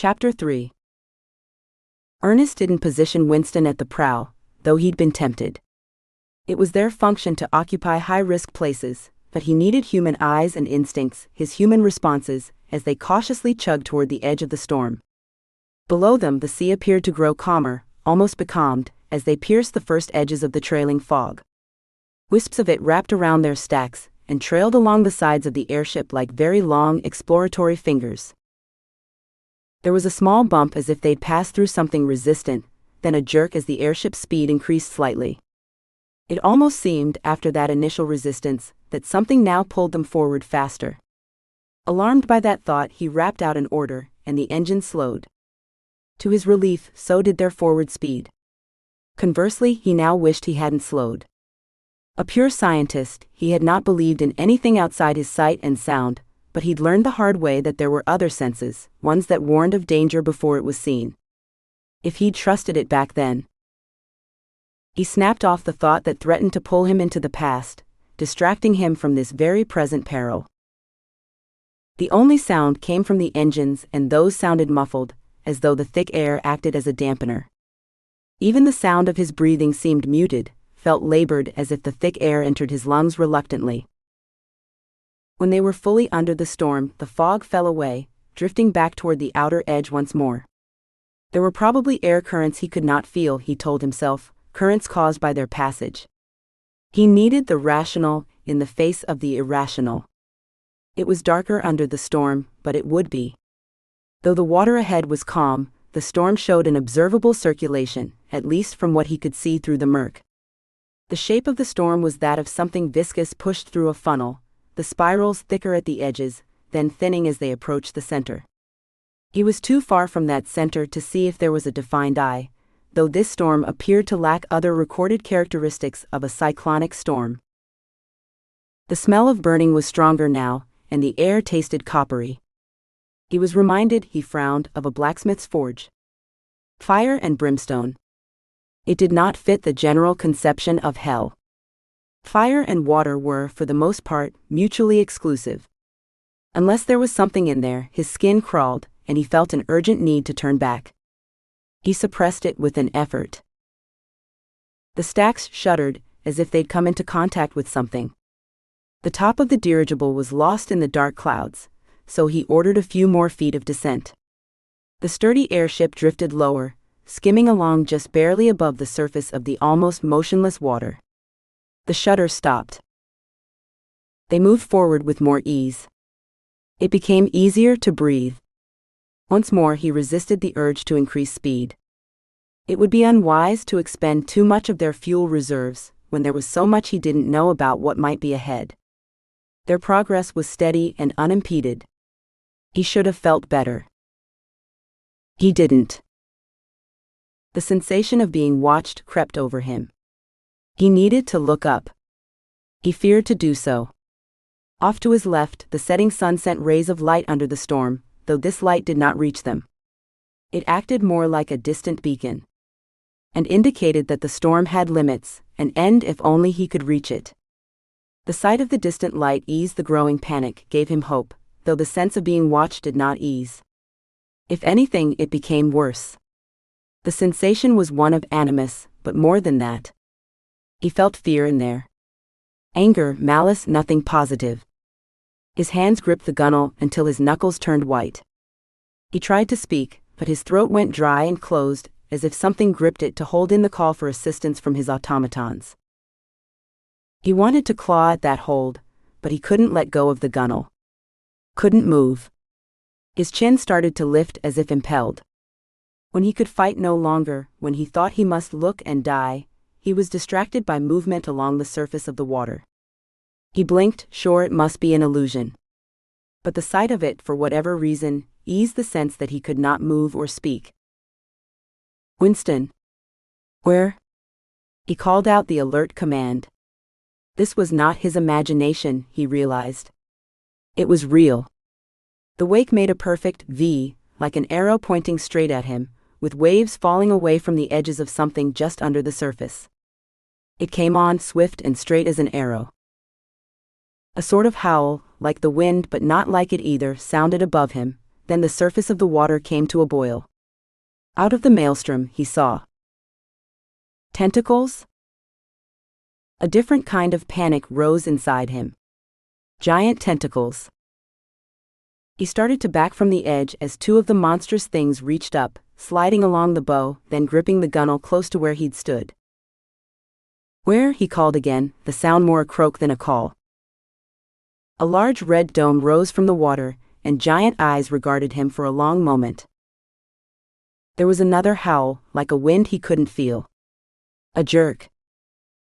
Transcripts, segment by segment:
Chapter 3. Ernest didn't position Winston at the prow, though he'd been tempted. It was their function to occupy high-risk places, but he needed human eyes and instincts, his human responses, as they cautiously chugged toward the edge of the storm. Below them the sea appeared to grow calmer, almost becalmed, as they pierced the first edges of the trailing fog. Wisps of it wrapped around their stacks, and trailed along the sides of the airship like very long, exploratory fingers. There was a small bump as if they'd passed through something resistant, then a jerk as the airship's speed increased slightly. It almost seemed, after that initial resistance, that something now pulled them forward faster. Alarmed by that thought, he rapped out an order, and the engine slowed. To his relief, so did their forward speed. Conversely, he now wished he hadn't slowed. A pure scientist, he had not believed in anything outside his sight and sound, but he'd learned the hard way that there were other senses, ones that warned of danger before it was seen. If he'd trusted it back then. He snapped off the thought that threatened to pull him into the past, distracting him from this very present peril. The only sound came from the engines, and those sounded muffled, as though the thick air acted as a dampener. Even the sound of his breathing seemed muted, felt labored, as if the thick air entered his lungs reluctantly. When they were fully under the storm, the fog fell away, drifting back toward the outer edge once more. There were probably air currents he could not feel, he told himself, currents caused by their passage. He needed the rational in the face of the irrational. It was darker under the storm, but it would be. Though the water ahead was calm, the storm showed an observable circulation, at least from what he could see through the murk. The shape of the storm was that of something viscous pushed through a funnel, the spirals thicker at the edges, then thinning as they approached the center. He was too far from that center to see if there was a defined eye, though this storm appeared to lack other recorded characteristics of a cyclonic storm. The smell of burning was stronger now, and the air tasted coppery. He was reminded, he frowned, of a blacksmith's forge. Fire and brimstone. It did not fit the general conception of hell. Fire and water were, for the most part, mutually exclusive. Unless there was something in there, his skin crawled, and he felt an urgent need to turn back. He suppressed it with an effort. The stacks shuddered, as if they'd come into contact with something. The top of the dirigible was lost in the dark clouds, so he ordered a few more feet of descent. The sturdy airship drifted lower, skimming along just barely above the surface of the almost motionless water. The shudder stopped. They moved forward with more ease. It became easier to breathe. Once more he resisted the urge to increase speed. It would be unwise to expend too much of their fuel reserves, when there was so much he didn't know about what might be ahead. Their progress was steady and unimpeded. He should have felt better. He didn't. The sensation of being watched crept over him. He needed to look up. He feared to do so. Off to his left, the setting sun sent rays of light under the storm, though this light did not reach them. It acted more like a distant beacon, and indicated that the storm had limits, an end if only he could reach it. The sight of the distant light eased the growing panic, gave him hope, though the sense of being watched did not ease. If anything, it became worse. The sensation was one of animus, but more than that. He felt fear in there. Anger, malice, nothing positive. His hands gripped the gunwale until his knuckles turned white. He tried to speak, but his throat went dry and closed, as if something gripped it to hold in the call for assistance from his automatons. He wanted to claw at that hold, but he couldn't let go of the gunwale. Couldn't move. His chin started to lift as if impelled. When he could fight no longer, when he thought he must look and die, he was distracted by movement along the surface of the water. He blinked, sure it must be an illusion. But the sight of it, for whatever reason, eased the sense that he could not move or speak. Winston. Where? He called out the alert command. This was not his imagination, he realized. It was real. The wake made a perfect V, like an arrow pointing straight at him, with waves falling away from the edges of something just under the surface. It came on swift and straight as an arrow. A sort of howl, like the wind but not like it either, sounded above him, then the surface of the water came to a boil. Out of the maelstrom, he saw tentacles. A different kind of panic rose inside him. Giant tentacles. He started to back from the edge as two of the monstrous things reached up, sliding along the bow, then gripping the gunwale close to where he'd stood. "Where?" he called again, the sound more a croak than a call. A large red dome rose from the water, and giant eyes regarded him for a long moment. There was another howl, like a wind he couldn't feel. A jerk.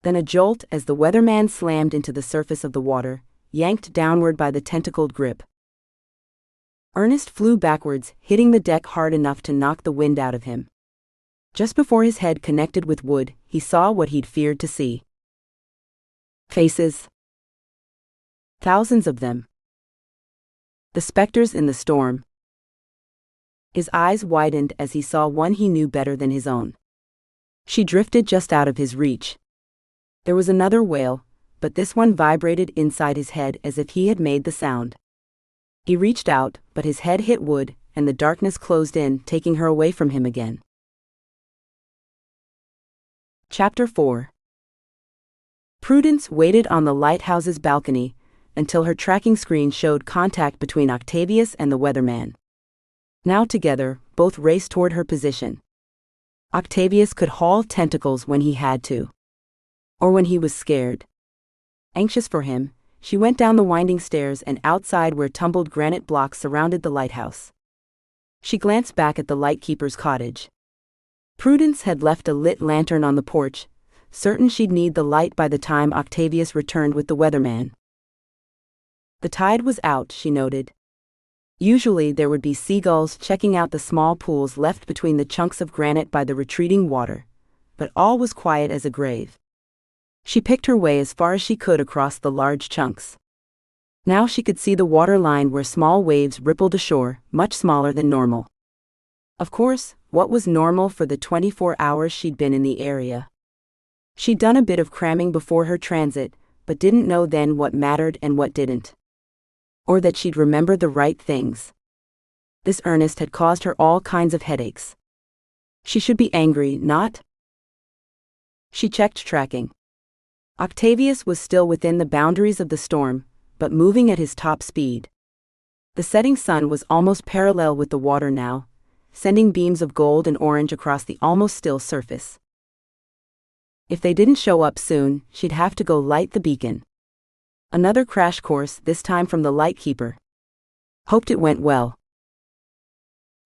Then a jolt as the weatherman slammed into the surface of the water, yanked downward by the tentacled grip. Ernest flew backwards, hitting the deck hard enough to knock the wind out of him. Just before his head connected with wood, he saw what he'd feared to see. Faces. Thousands of them. The specters in the storm. His eyes widened as he saw one he knew better than his own. She drifted just out of his reach. There was another wail, but this one vibrated inside his head as if he had made the sound. He reached out, but his head hit wood, and the darkness closed in, taking her away from him again. Chapter 4. Prudence waited on the lighthouse's balcony until her tracking screen showed contact between Octavius and the weatherman. Now together, both raced toward her position. Octavius could haul tentacles when he had to. Or when he was scared. Anxious for him, she went down the winding stairs and outside where tumbled granite blocks surrounded the lighthouse. She glanced back at the lightkeeper's cottage. Prudence had left a lit lantern on the porch, certain she'd need the light by the time Octavius returned with the weatherman. The tide was out, she noted. Usually there would be seagulls checking out the small pools left between the chunks of granite by the retreating water, but all was quiet as a grave. She picked her way as far as she could across the large chunks. Now she could see the water line where small waves rippled ashore, much smaller than normal. Of course, what was normal for the 24 hours she'd been in the area? She'd done a bit of cramming before her transit, but didn't know then what mattered and what didn't. Or that she'd remember the right things. This Ernest had caused her all kinds of headaches. She should be angry, not? She checked tracking. Octavius was still within the boundaries of the storm, but moving at his top speed. The setting sun was almost parallel with the water now, sending beams of gold and orange across the almost still surface. If they didn't show up soon, she'd have to go light the beacon. Another crash course, this time from the lightkeeper. Hoped it went well.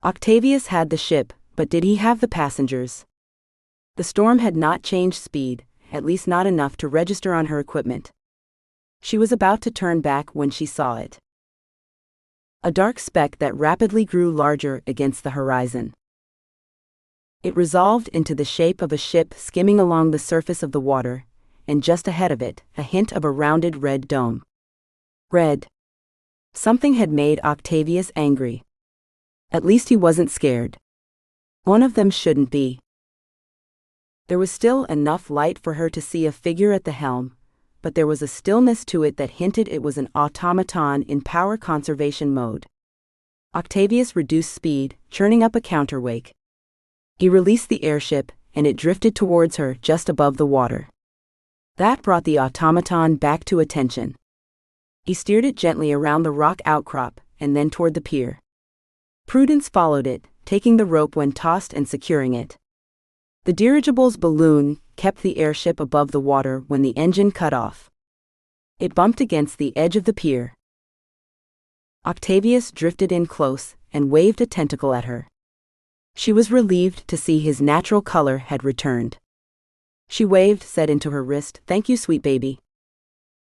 Octavius had the ship, but did he have the passengers? The storm had not changed speed, at least not enough to register on her equipment. She was about to turn back when she saw it. A dark speck that rapidly grew larger against the horizon. It resolved into the shape of a ship skimming along the surface of the water, and just ahead of it, a hint of a rounded red dome. Red. Something had made Octavius angry. At least he wasn't scared. One of them shouldn't be. There was still enough light for her to see a figure at the helm, but there was a stillness to it that hinted it was an automaton in power conservation mode. Octavius reduced speed, churning up a counterwake. He released the airship, and it drifted towards her just above the water. That brought the automaton back to attention. He steered it gently around the rock outcrop, and then toward the pier. Prudence followed it, taking the rope when tossed and securing it. The dirigible's balloon kept the airship above the water when the engine cut off. It bumped against the edge of the pier. Octavius drifted in close and waved a tentacle at her. She was relieved to see his natural color had returned. She waved, said into her wrist, "Thank you, sweet baby.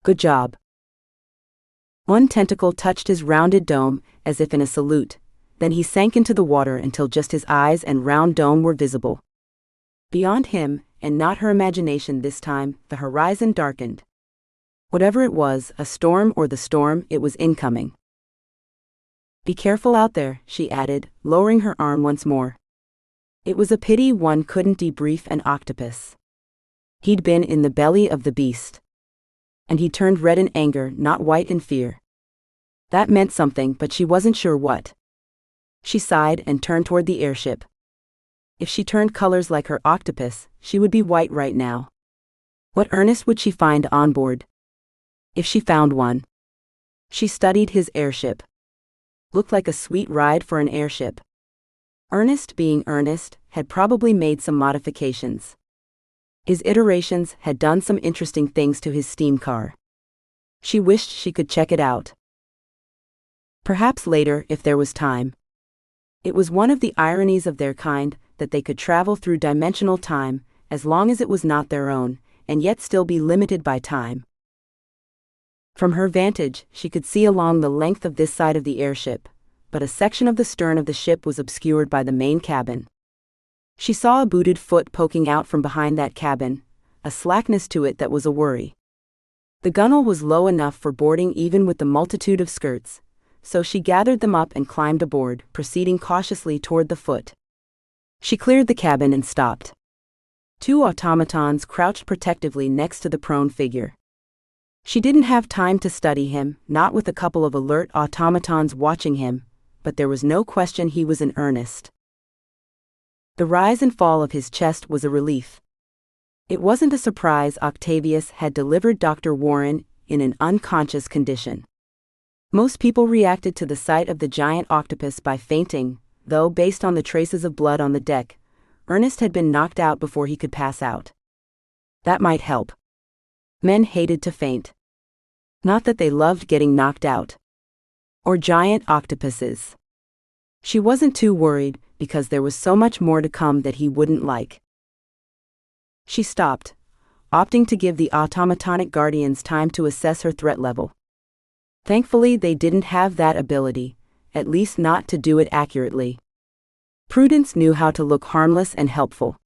Good job." One tentacle touched his rounded dome, as if in a salute, then he sank into the water until just his eyes and round dome were visible. Beyond him, and not her imagination this time, the horizon darkened. Whatever it was, a storm or the storm, it was incoming. "Be careful out there," she added, lowering her arm once more. It was a pity one couldn't debrief an octopus. He'd been in the belly of the beast. And he turned red in anger, not white in fear. That meant something, but she wasn't sure what. She sighed and turned toward the airship. If she turned colors like her octopus, she would be white right now. What Ernest would she find on board? If she found one. She studied his airship. Looked like a sweet ride for an airship. Ernest, being Ernest, had probably made some modifications. His iterations had done some interesting things to his steam car. She wished she could check it out. Perhaps later, if there was time. It was one of the ironies of their kind that they could travel through dimensional time, as long as it was not their own, and yet still be limited by time. From her vantage, she could see along the length of this side of the airship, but a section of the stern of the ship was obscured by the main cabin. She saw a booted foot poking out from behind that cabin, a slackness to it that was a worry. The gunwale was low enough for boarding even with the multitude of skirts, so she gathered them up and climbed aboard, proceeding cautiously toward the foot. She cleared the cabin and stopped. Two automatons crouched protectively next to the prone figure. She didn't have time to study him, not with a couple of alert automatons watching him, but there was no question he was in earnest. The rise and fall of his chest was a relief. It wasn't a surprise Octavius had delivered Dr. Warren in an unconscious condition. Most people reacted to the sight of the giant octopus by fainting, though based on the traces of blood on the deck, Ernest had been knocked out before he could pass out. That might help. Men hated to faint. Not that they loved getting knocked out. Or giant octopuses. She wasn't too worried, because there was so much more to come that he wouldn't like. She stopped, opting to give the automatonic guardians time to assess her threat level. Thankfully, they didn't have that ability, at least not to do it accurately. Prudence knew how to look harmless and helpful.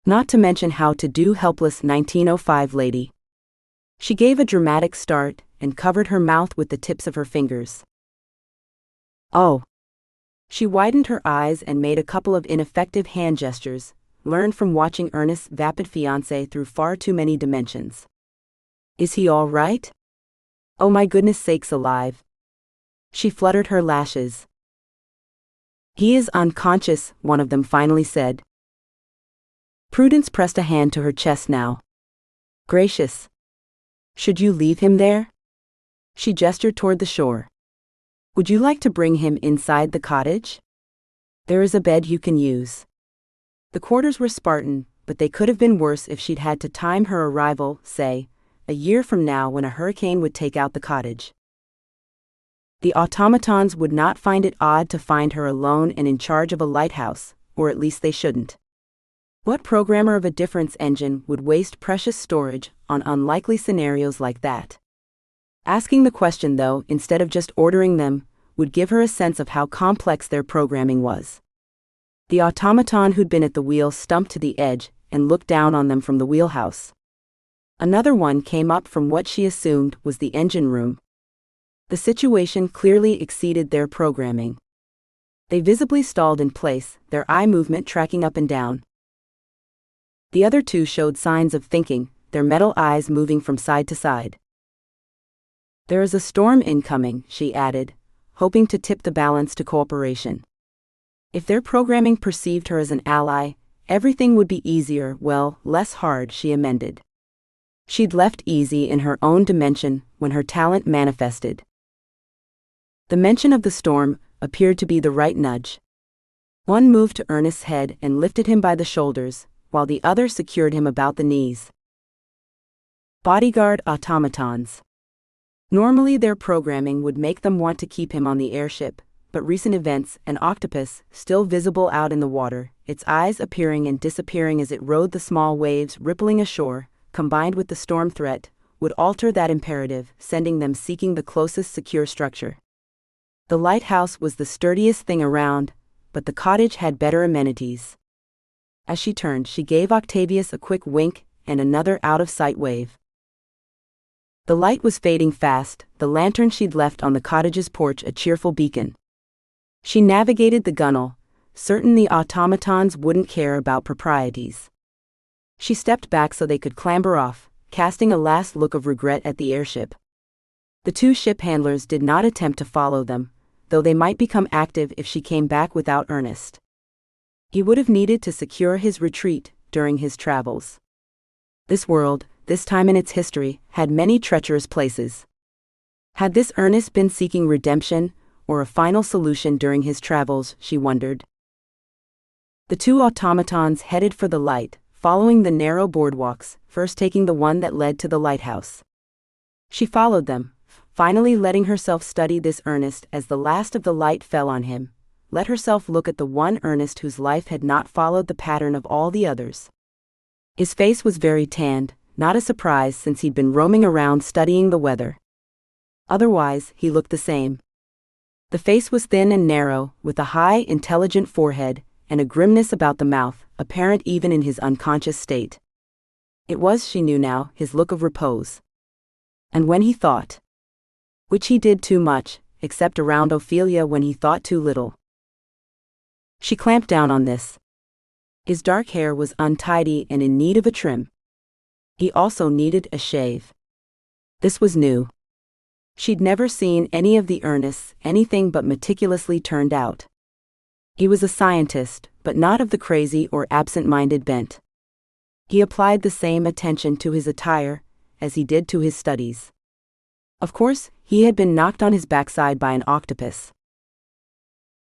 Not to mention how to do helpless 1905 lady. She gave a dramatic start and covered her mouth with the tips of her fingers. Oh. She widened her eyes and made a couple of ineffective hand gestures, learned from watching Ernest's vapid fiancé through far too many dimensions. Is he all right? Oh my goodness sakes alive. She fluttered her lashes. He is unconscious, one of them finally said. Prudence pressed a hand to her chest now. Gracious. Should you leave him there? She gestured toward the shore. Would you like to bring him inside the cottage? There is a bed you can use. The quarters were Spartan, but they could have been worse if she'd had to time her arrival, say, a year from now when a hurricane would take out the cottage. The automatons would not find it odd to find her alone and in charge of a lighthouse, or at least they shouldn't. What programmer of a difference engine would waste precious storage on unlikely scenarios like that? Asking the question, though, instead of just ordering them, would give her a sense of how complex their programming was. The automaton who'd been at the wheel stumped to the edge and looked down on them from the wheelhouse. Another one came up from what she assumed was the engine room. The situation clearly exceeded their programming. They visibly stalled in place, their eye movement tracking up and down. The other two showed signs of thinking, their metal eyes moving from side to side. There is a storm incoming, she added, hoping to tip the balance to cooperation. If their programming perceived her as an ally, everything would be easier, well, less hard, she amended. She'd left easy in her own dimension when her talent manifested. The mention of the storm appeared to be the right nudge. One moved to Ernest's head and lifted him by the shoulders, while the other secured him about the knees. Bodyguard automatons. Normally their programming would make them want to keep him on the airship, but recent events, an octopus, still visible out in the water, its eyes appearing and disappearing as it rode the small waves rippling ashore, combined with the storm threat, would alter that imperative, sending them seeking the closest secure structure. The lighthouse was the sturdiest thing around, but the cottage had better amenities. As she turned, she gave Octavius a quick wink and another out-of-sight wave. The light was fading fast, the lantern she'd left on the cottage's porch a cheerful beacon. She navigated the gunwale, certain the automatons wouldn't care about proprieties. She stepped back so they could clamber off, casting a last look of regret at the airship. The two ship handlers did not attempt to follow them, though they might become active if she came back without Ernest. He would have needed to secure his retreat during his travels. This world, this time in its history, had many treacherous places. Had this Ernest been seeking redemption, or a final solution during his travels, she wondered. The two automatons headed for the light, following the narrow boardwalks, first taking the one that led to the lighthouse. She followed them, finally letting herself study this Ernest as the last of the light fell on him, let herself look at the one Ernest whose life had not followed the pattern of all the others. His face was very tanned, not a surprise since he'd been roaming around studying the weather. Otherwise, he looked the same. The face was thin and narrow, with a high, intelligent forehead, and a grimness about the mouth, apparent even in his unconscious state. It was, she knew now, his look of repose. And when he thought, which he did too much, except around Ophelia when he thought too little. She clamped down on this. His dark hair was untidy and in need of a trim. He also needed a shave. This was new. She'd never seen any of the Ernests anything but meticulously turned out. He was a scientist, but not of the crazy or absent-minded bent. He applied the same attention to his attire as he did to his studies. Of course, he had been knocked on his backside by an octopus.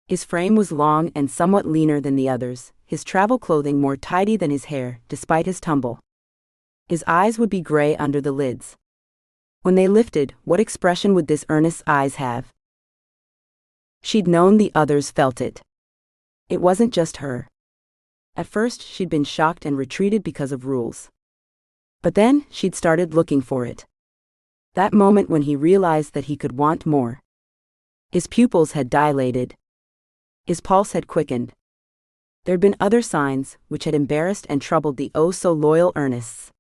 His frame was long and somewhat leaner than the others, his travel clothing more tidy than his hair, despite his tumble. His eyes would be gray under the lids. When they lifted, what expression would this Ernest's eyes have? She'd known the others felt it. It wasn't just her. At first, she'd been shocked and retreated because of rules. But then, she'd started looking for it. That moment when he realized that he could want more. His pupils had dilated. His pulse had quickened. There'd been other signs, which had embarrassed and troubled the oh-so-loyal Ernests.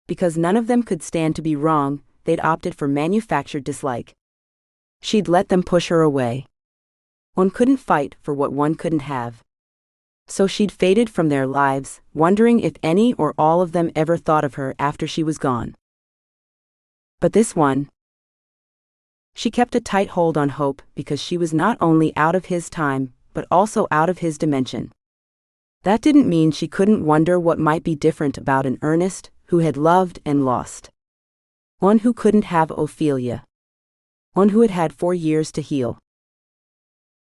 Because none of them could stand to be wrong, they'd opted for manufactured dislike. She'd let them push her away. One couldn't fight for what one couldn't have. So she'd faded from their lives, wondering if any or all of them ever thought of her after she was gone. But this one. She kept a tight hold on hope because she was not only out of his time, but also out of his dimension. That didn't mean she couldn't wonder what might be different about an Ernest who had loved and lost. One who couldn't have Ophelia. One who had had 4 years to heal.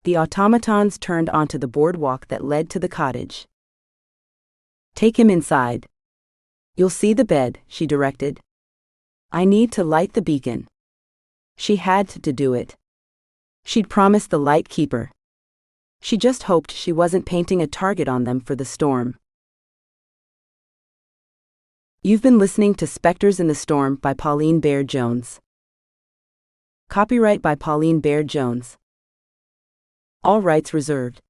The automatons turned onto the boardwalk that led to the cottage. Take him inside. You'll see the bed, she directed. I need to light the beacon. She had to do it. She'd promised the light keeper. She just hoped she wasn't painting a target on them for the storm. You've been listening to Specters in the Storm by Pauline Baird Jones. Copyright by Pauline Baird Jones. All rights reserved.